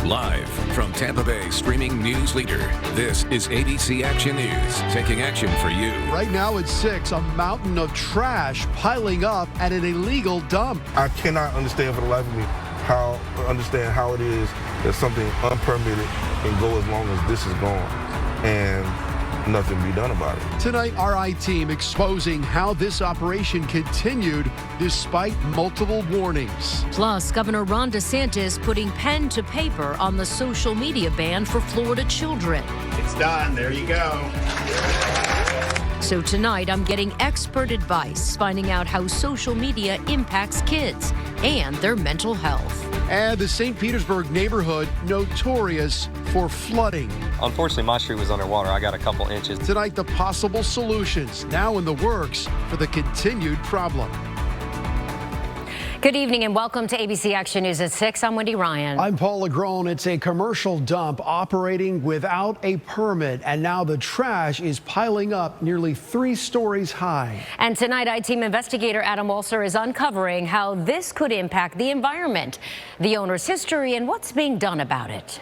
Live from Tampa Bay streaming news leader, this is ABC Action News, taking action for you. Right now at 6, a mountain of trash piling up at an illegal dump. I cannot understand for the life of me how it is that something unpermitted can go as long as this is gone and nothing be done about it. Tonight, our I-Team exposing how this operation continued despite multiple warnings. Plus, Governor Ron DeSantis putting pen to paper on the social media ban for Florida children. It's done. There you go. So tonight, I'm getting expert advice, finding out how social media impacts kids and their mental health. And the St. Petersburg neighborhood notorious for flooding. Unfortunately, my street was underwater. I got a couple inches. Tonight, the possible solutions now in the works for the continued problem. Good evening and welcome to ABC Action News at 6. I'm Wendy Ryan. I'm Paul LeGrone. It's a commercial dump operating without a permit, and now the trash is piling up nearly 3 stories high. And tonight, I-Team investigator Adam Walser is uncovering how this could impact the environment, the owner's history, and what's being done about it.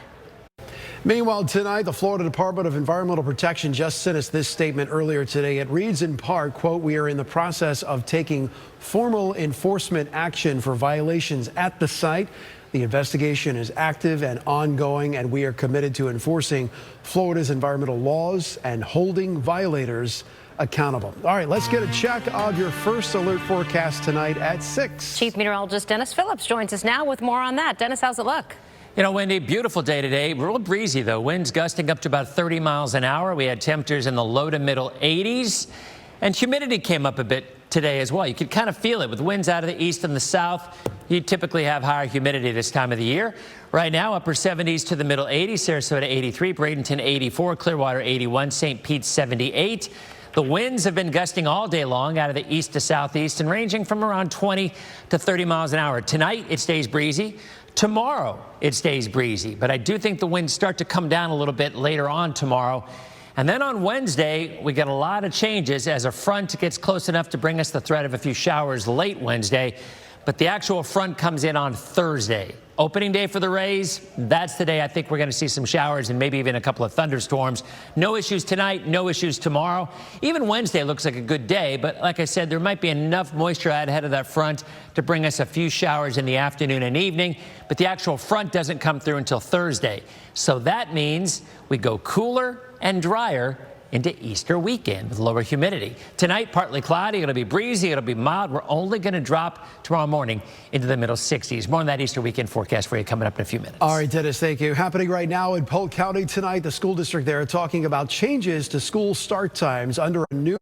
Meanwhile, tonight, the Florida Department of Environmental Protection just sent us this statement earlier today. It reads in part, quote, "We are in the process of taking formal enforcement action for violations at the site. The investigation is active and ongoing, and we are committed to enforcing Florida's environmental laws and holding violators accountable." All right, let's get a check of your first alert forecast tonight at 6. Chief Meteorologist Dennis Phillips joins us now with more on that. Dennis, how's it look? You know, Wendy, beautiful day today. Real breezy, though. Winds gusting up to about 30 miles an hour. We had temperatures in the low to middle 80s. And humidity came up a bit today as well. You could kind of feel it with winds out of the east and the south. You typically have higher humidity this time of the year. Right now, upper 70s to the middle 80s. Sarasota 83, Bradenton 84, Clearwater 81, St. Pete 78. The winds have been gusting all day long out of the east to southeast and ranging from around 20 to 30 miles an hour. Tonight, it stays breezy. Tomorrow, it stays breezy, but I do think the winds start to come down a little bit later on tomorrow. And then on Wednesday, we get a lot of changes as a front gets close enough to bring us the threat of a few showers late Wednesday. But the actual front comes in on Thursday. Opening day for the Rays, that's the day I think we're going to see some showers and maybe even a couple of thunderstorms. No issues tonight, no issues tomorrow. Even Wednesday looks like a good day, but like I said, there might be enough moisture out ahead of that front to bring us a few showers in the afternoon and evening, but the actual front doesn't come through until Thursday. So that means we go cooler and drier into Easter weekend with lower humidity. Tonight, partly cloudy. It'll be breezy. It'll be mild. We're only going to drop tomorrow morning into the middle 60s. More on that Easter weekend forecast for you coming up in a few minutes. All right, Dennis, thank you. Happening right now in Polk County tonight, the school district there talking about changes to school start times under a new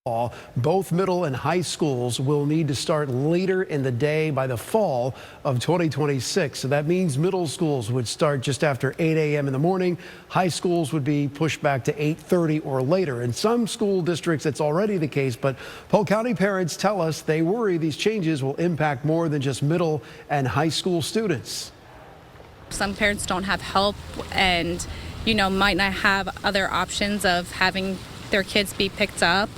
law. Both middle and high schools will need to start later in the day by the fall of 2026. So that means middle schools would start just after 8 a.m. in the morning. High schools would be pushed back to 8:30 or later. In some school districts, it's already the case, but Polk County parents tell us they worry these changes will impact more than just middle and high school students. Some parents don't have help and, might not have other options of having their kids be picked up.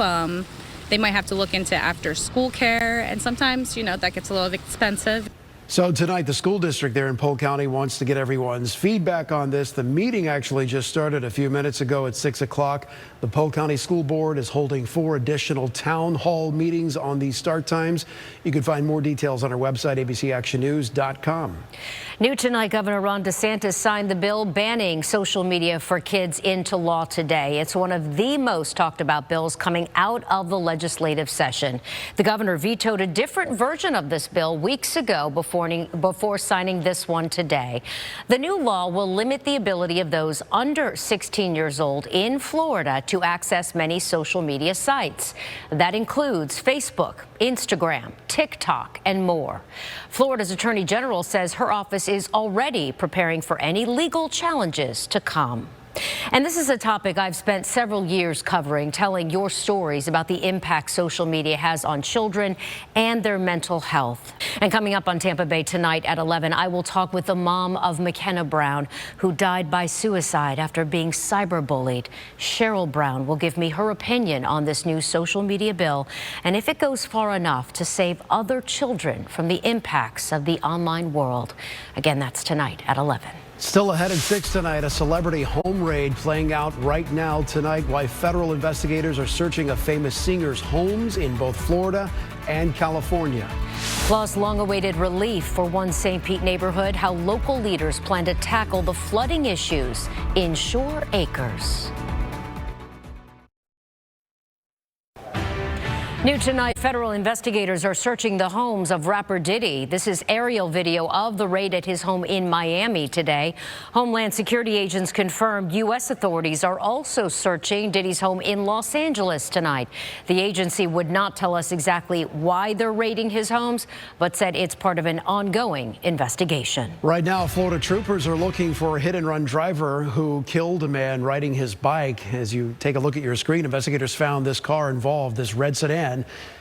They might have to look into after school care, and sometimes, that gets a little expensive. So tonight, the school district there in Polk County wants to get everyone's feedback on this. The meeting actually just started a few minutes ago at 6 o'clock. The Polk County School Board is holding 4 additional town hall meetings on these start times. You can find more details on our website, abcactionnews.com. New tonight, Governor Ron DeSantis signed the bill banning social media for kids into law today. It's one of the most talked about bills coming out of the legislative session. The governor vetoed a different version of this bill weeks ago before signing this one today. The new law will limit the ability of those under 16 years old in Florida to access many social media sites. That includes Facebook, Instagram, TikTok, and more. Florida's Attorney General says her office is already preparing for any legal challenges to come. And this is a topic I've spent several years covering, telling your stories about the impact social media has on children and their mental health. And coming up on Tampa Bay tonight at 11, I will talk with the mom of McKenna Brown, who died by suicide after being cyberbullied. Cheryl Brown will give me her opinion on this new social media bill and if it goes far enough to save other children from the impacts of the online world. Again, that's tonight at 11. Still ahead at 6 tonight, a celebrity home raid playing out right now tonight. Why federal investigators are searching a famous singer's homes in both Florida and California. Plus, long-awaited relief for one St. Pete neighborhood, how local leaders plan to tackle the flooding issues in Shore Acres. New tonight, federal investigators are searching the homes of rapper Diddy. This is aerial video of the raid at his home in Miami today. Homeland Security agents confirmed U.S. authorities are also searching Diddy's home in Los Angeles tonight. The agency would not tell us exactly why they're raiding his homes, but said it's part of an ongoing investigation. Right now, Florida troopers are looking for a hit-and-run driver who killed a man riding his bike. As you take a look at your screen, investigators found this car involved, this red sedan,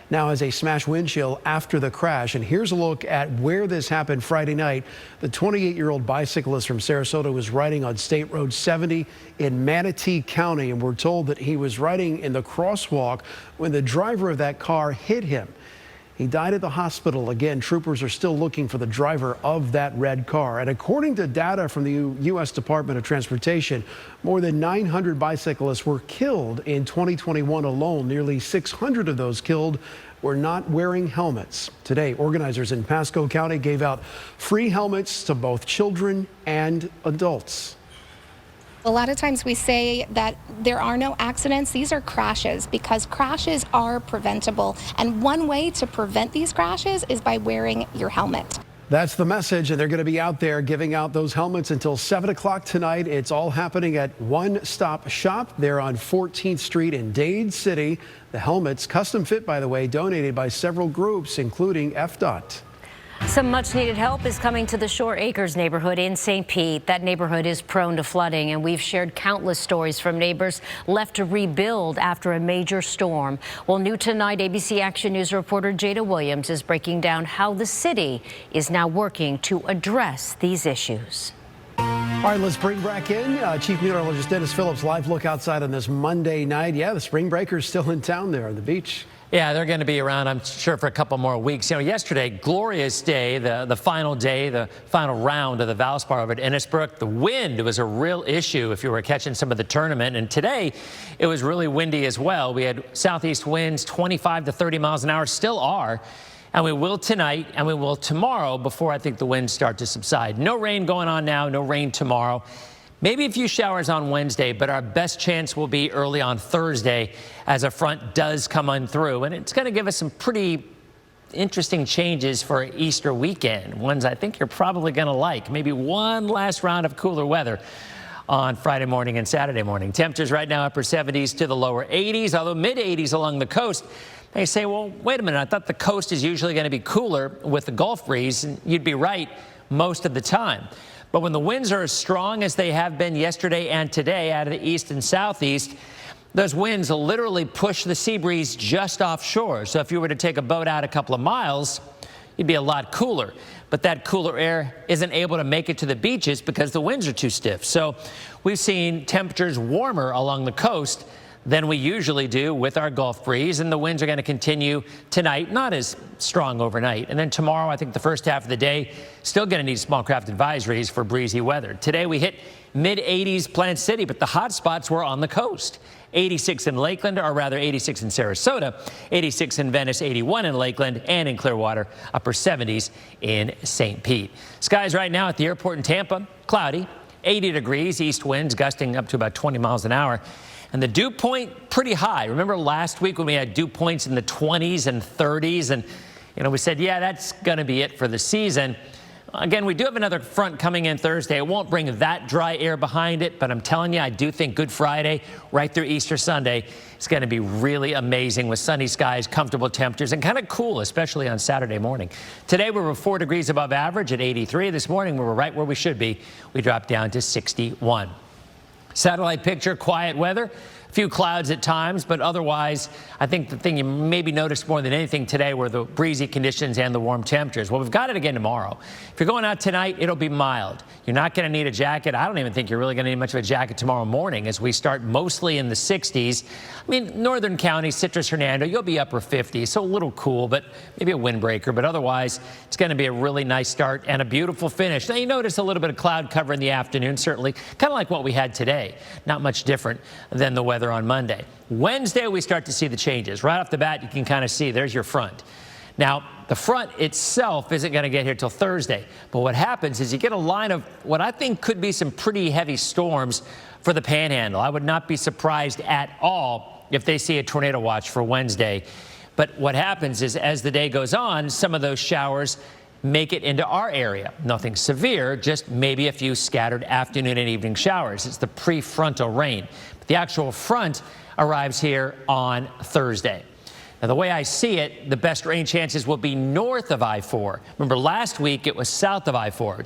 now has a smashed windshield after the crash. And here's a look at where this happened Friday night. The 28-year-old bicyclist from Sarasota was riding on State Road 70 in Manatee County, and we're told that he was riding in the crosswalk when the driver of that car hit him. He died at the hospital. Again, troopers are still looking for the driver of that red car. And according to data from the U.S. Department of Transportation, more than 900 bicyclists were killed in 2021 alone. Nearly 600 of those killed were not wearing helmets. Today, organizers in Pasco County gave out free helmets to both children and adults. A lot of times we say that there are no accidents. These are crashes, because crashes are preventable. And one way to prevent these crashes is by wearing your helmet. That's the message, and they're going to be out there giving out those helmets until 7 o'clock tonight. It's all happening at One Stop Shop there on 14th Street in Dade City. The helmets, custom fit, by the way, donated by several groups, including FDOT. Some much-needed help is coming to the Shore Acres neighborhood in St. Pete. That neighborhood is prone to flooding, and we've shared countless stories from neighbors left to rebuild after a major storm. Well, new tonight, ABC Action News reporter Jada Williams is breaking down how the city is now working to address these issues. All right, let's bring back in Chief Meteorologist Dennis Phillips. Live look outside on this Monday night. Yeah, the spring breakers still in town there on the beach. Yeah, they're going to be around, I'm sure, for a couple more weeks. You know, yesterday, glorious day, the final day, the final round of the Valspar over at Innisbrook. The wind was a real issue if you were catching some of the tournament. And today, it was really windy as well. We had southeast winds, 25 to 30 miles an hour, still are. And we will tonight, and we will tomorrow before I think the winds start to subside. No rain going on now, no rain tomorrow. Maybe a few showers on Wednesday, but our best chance will be early on Thursday as a front does come on through. And it's going to give us some pretty interesting changes for Easter weekend, ones I think you're probably going to like. Maybe one last round of cooler weather on Friday morning and Saturday morning. Temperatures right now upper 70s to the lower 80s, although mid 80s along the coast. They say, well, wait a minute, I thought the coast is usually going to be cooler with the Gulf breeze, and you'd be right most of the time. But when the winds are as strong as they have been yesterday and today out of the east and southeast, those winds will literally push the sea breeze just offshore. So if you were to take a boat out a couple of miles, you'd be a lot cooler. But that cooler air isn't able to make it to the beaches because the winds are too stiff. So we've seen temperatures warmer along the coast than we usually do with our Gulf breeze, and the winds are going to continue tonight, not as strong overnight. And then tomorrow, I think the first half of the day, still going to need small craft advisories for breezy weather. Today we hit mid-80s Plant City, but the hot spots were on the coast. 86 in Lakeland, or rather 86 in Sarasota, 86 in Venice, 81 in Lakeland, and in Clearwater, upper 70s in St. Pete. Skies right now at the airport in Tampa, cloudy, 80 degrees, east winds gusting up to about 20 miles an hour. And the dew point, pretty high. Remember last week when we had dew points in the 20s and 30s? And, you know, we said, yeah, that's going to be it for the season. Again, we do have another front coming in Thursday. It won't bring that dry air behind it, but I'm telling you, I do think Good Friday, right through Easter Sunday, is going to be really amazing with sunny skies, comfortable temperatures, and kind of cool, especially on Saturday morning. Today, we were 4 degrees above average at 83. This morning, we were right where we should be. We dropped down to 61. Satellite picture, quiet weather. few clouds at times, but otherwise, I think the thing you maybe noticed more than anything today were the breezy conditions and the warm temperatures. Well, we've got it again tomorrow. If you're going out tonight, it'll be mild. You're not going to need a jacket. I don't even think you're really going to need much of a jacket tomorrow morning as we start mostly in the 60s. I mean, northern counties, Citrus, Hernando, you'll be upper 50s, so a little cool, but maybe a windbreaker. But otherwise, it's going to be a really nice start and a beautiful finish. Now, you notice a little bit of cloud cover in the afternoon, certainly, kind of like what we had today. Not much different than the weather on Monday. Wednesday, we start to see the changes. Right off the bat, you can kind of see there's your front. Now, the front itself isn't going to get here till Thursday. But what happens is you get a line of what I think could be some pretty heavy storms for the Panhandle. I would not be surprised at all if they see a tornado watch for Wednesday. But what happens is as the day goes on, some of those showers make it into our area. Nothing severe, just maybe a few scattered afternoon and evening showers. It's the prefrontal rain. But the actual front arrives here on Thursday. Now, the way I see it, the best rain chances will be north of I-4. Remember, last week it was south of I-4.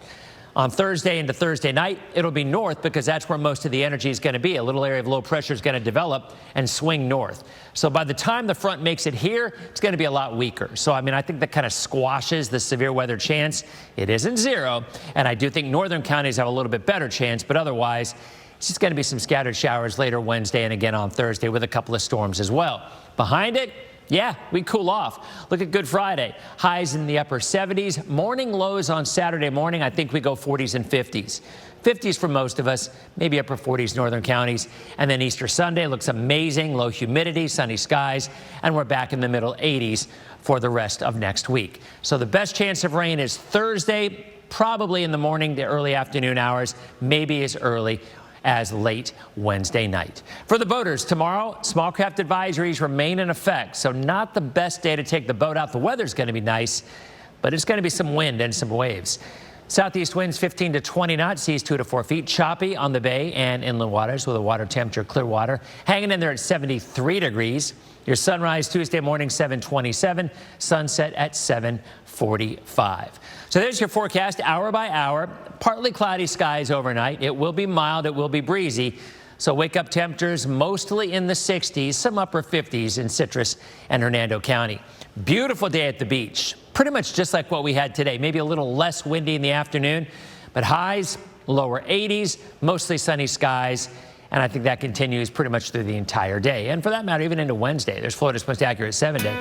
On Thursday into Thursday night, it'll be north because that's where most of the energy is going to be. A little area of low pressure is going to develop and swing north. So by the time the front makes it here, it's going to be a lot weaker. So, I mean, I think that kind of squashes the severe weather chance. It isn't zero, and I do think northern counties have a little bit better chance, but otherwise, it's just going to be some scattered showers later Wednesday and again on Thursday with a couple of storms as well. Behind it, yeah, we cool off. Look at Good Friday. Highs in the upper 70s. Morning lows on Saturday morning. I think we go 40s and 50s. 50s for most of us, maybe upper 40s northern counties. And then Easter Sunday looks amazing. Low humidity, sunny skies, and we're back in the middle 80s for the rest of next week. So the best chance of rain is Thursday, probably in the morning to early afternoon hours, maybe as early as late Wednesday night. For the boaters, tomorrow, small craft advisories remain in effect, so not the best day to take the boat out. The weather's going to be nice, but it's going to be some wind and some waves. Southeast winds 15 to 20 knots, seas 2 to 4 feet. Choppy on the bay and inland waters with a water temperature clear water. Hanging in there at 73 degrees. Your sunrise Tuesday morning 7:27, sunset at 7:45. So there's your forecast hour by hour. Partly cloudy skies overnight. It will be mild. It will be breezy. So wake up temperatures mostly in the 60s, some upper 50s in Citrus and Hernando County. Beautiful day at the beach. Pretty much just like what we had today. Maybe a little less windy in the afternoon, but highs lower 80s, mostly sunny skies. And I think that continues pretty much through the entire day. And for that matter, even into Wednesday. There's Florida's most accurate 7-day.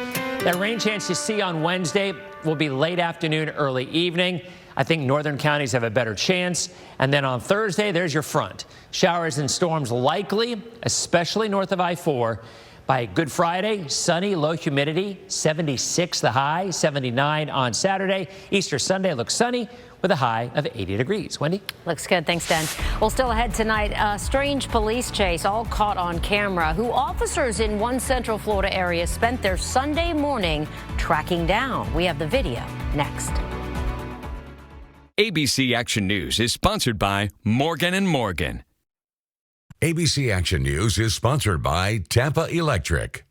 That rain chance you see on Wednesday will be late afternoon, early evening. I think northern counties have a better chance. And then on Thursday, there's your front. Showers and storms likely, especially north of I-4. By Good Friday, sunny, low humidity, 76 the high, 79 on Saturday. Easter Sunday looks sunny with a high of 80 degrees. Wendy? Looks good. Thanks, Dan. Well, still ahead tonight, a strange police chase all caught on camera who officers in one central Florida area spent their Sunday morning tracking down. We have the video next. ABC Action News is sponsored by Morgan & Morgan. ABC Action News is sponsored by Tampa Electric.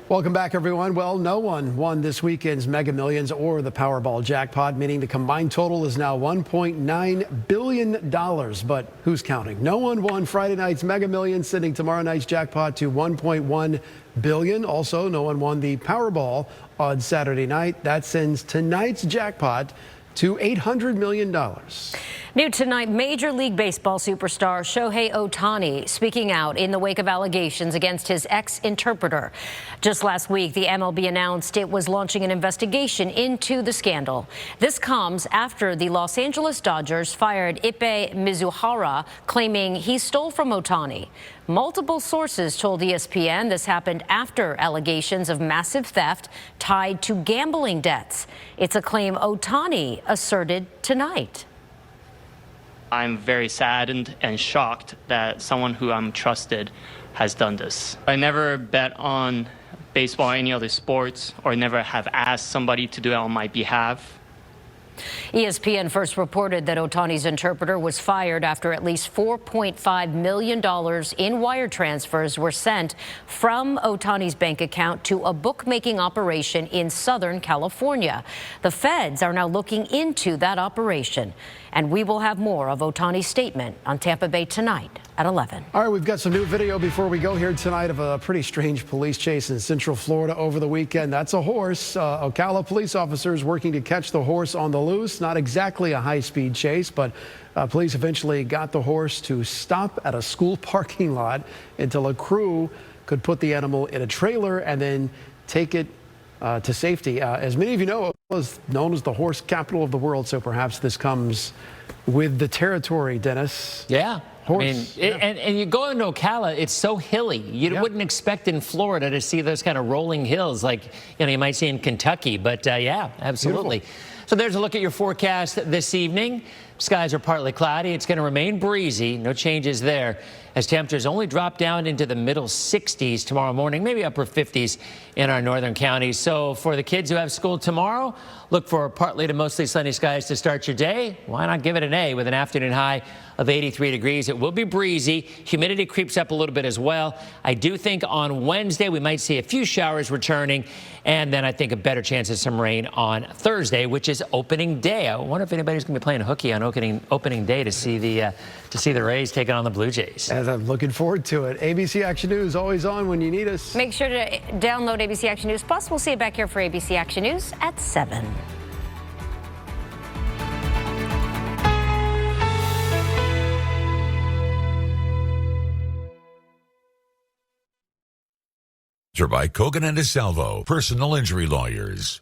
Welcome back, everyone. Well, no one won this weekend's Mega Millions or the Powerball jackpot, meaning the combined total is now $1.9 billion. But who's counting? No one won Friday night's Mega Millions, sending tomorrow night's jackpot to $1.1 billion. Also, no one won the Powerball on Saturday night. That sends tonight's jackpot to $800 million. New tonight, Major League Baseball superstar Shohei Ohtani speaking out in the wake of allegations against his ex-interpreter. Just last week, the MLB announced it was launching an investigation into the scandal. This comes after the Los Angeles Dodgers fired Ippei Mizuhara, claiming he stole from Ohtani. Multiple sources told ESPN this happened after allegations of massive theft tied to gambling debts. It's a claim Ohtani asserted tonight. I'm very saddened and shocked that someone who I'm trusted has done this. I never bet on baseball or any other sports, or never have asked somebody to do it on my behalf. ESPN first reported that Ohtani's interpreter was fired after at least $4.5 million in wire transfers were sent from Ohtani's bank account to a bookmaking operation in Southern California. The feds are now looking into that operation, and we will have more of Ohtani's statement on Tampa Bay tonight at 11. All right, we've got some new video before we go here tonight of a pretty strange police chase in Central Florida over the weekend. That's a horse. Ocala police officers working to catch the horse on the loose. Not exactly a high-speed chase, but police eventually got the horse to stop at a school parking lot until a crew could put the animal in a trailer and then take it to safety. As many of you know, Ocala is known as the horse capital of the world, so perhaps this comes with the territory, Dennis. Yeah. Horse. I mean, and you go into Ocala, it's so hilly. You wouldn't expect in Florida to see those kind of rolling hills like you might see in Kentucky. But yeah, absolutely. Beautiful. So there's a look at your forecast this evening. Skies are partly cloudy. It's going to remain breezy. No changes there as temperatures only drop down into the middle 60s tomorrow morning, maybe upper 50s in our northern counties. So for the kids who have school tomorrow, look for partly to mostly sunny skies to start your day. Why not give it an A with an afternoon high of 83 degrees. It will be breezy. Humidity creeps up a little bit as well. I do think on Wednesday we might see a few showers returning, and then I think a better chance of some rain on Thursday, which is opening day. I wonder if anybody's going to be playing hooky on opening day to see the Rays taking on the Blue Jays. As I'm looking forward to it. ABC Action News, always on when you need us. Make sure to download ABC Action News Plus. We'll see you back here for ABC Action News at 7. By Kogan and DeSalvo, personal injury lawyers.